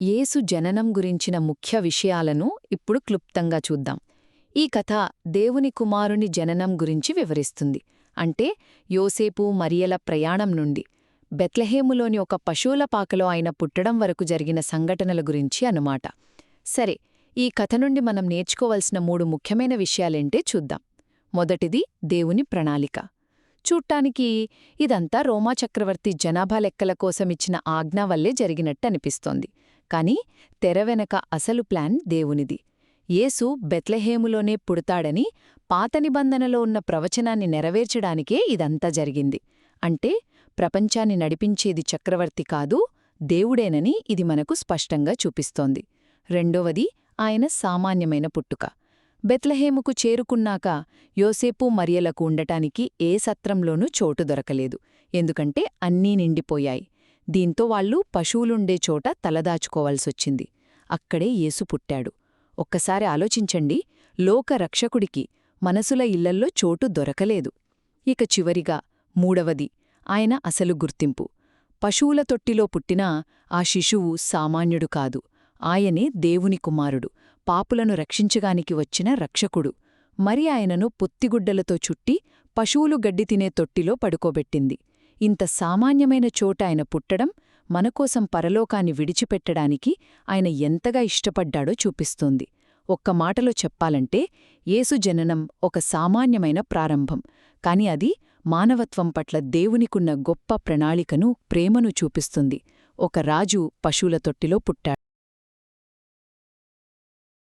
యేసు జననం గురించిన ముఖ్య విషయాలను ఇప్పుడు క్లుప్తంగా చూద్దాం. ఈ కథ దేవుని కుమారుని జననం గురించి వివరిస్తుంది. అంటే యోసేపు మరియల ప్రయాణం నుండి బెత్లెహేములోని ఒక పశువుల పాకలో ఆయన పుట్టడం వరకు జరిగిన సంఘటనల గురించి అన్నమాట. సరే, ఈ కథ నుండి మనం నేర్చుకోవలసిన 3 ముఖ్యమైన విషయాలేంటే చూద్దాం. మొదటిది దేవుని ప్రణాళిక. చూట్టానికి ఇదంతా రోమా చక్రవర్తి జనాభా లెక్కల కోసమిచ్చిన ఆజ్ఞ వల్లే జరిగినట్టనిపిస్తోంది. కాని తెర వెనక అసలు ప్లాన్ దేవునిది. యేసు బెత్లెహేములోనే పుడతాడని పాత నిబంధనలో ఉన్న ప్రవచనాన్ని నెరవేర్చడానికే ఇదంతా జరిగింది. అంటే ప్రపంచాన్ని నడిపించేది చక్రవర్తి కాదు, దేవుడేనని ఇది మనకు స్పష్టంగా చూపిస్తోంది. రెండవది ఆయన సామాన్యమైన పుట్టుక. బెత్లెహేముకు చేరుకున్నాక యోసేపు మరియలకు ఉండటానికి ఏ సత్రంలోనూ చోటు దొరకలేదు. ఎందుకంటే అన్నీ నిండిపోయాయి. దీంతో వాళ్లు పశువులుండే చోట తలదాచుకోవాల్సొచ్చింది. అక్కడే యేసు పుట్టాడు. ఒక్కసారి ఆలోచించండి, లోక రక్షకుడికి మనసుల ఇళ్లల్లో చోటు దొరకలేదు. ఇక చివరిగా మూడవది ఆయన అసలు గుర్తింపు. పశువుల తొట్టిలో పుట్టినా ఆ శిశువు సామాన్యుడు కాదు. ఆయనే దేవుని కుమారుడు, పాపులను రక్షించగానికి వచ్చిన రక్షకుడు. మరి ఆయనను పొత్తిగుడ్డలతో చుట్టి పశువులు గడ్డి తినే తొట్టిలో పడుకోబెట్టింది. ఇంత సామాన్యమైన చోట ఆయన పుట్టడం మనకోసం పరలోకాన్ని విడిచిపెట్టడానికి ఆయన ఎంతగా ఇష్టపడ్డాడో చూపిస్తోంది. ఒక్క మాటలో చెప్పాలంటే యేసు జననం ఒక సామాన్యమైన ప్రారంభం, కాని అది మానవత్వం పట్ల దేవునికున్న గొప్ప ప్రణాళికను, ప్రేమను చూపిస్తుంది. ఒక రాజు పశువుల తొట్టిలో పుట్టాడు.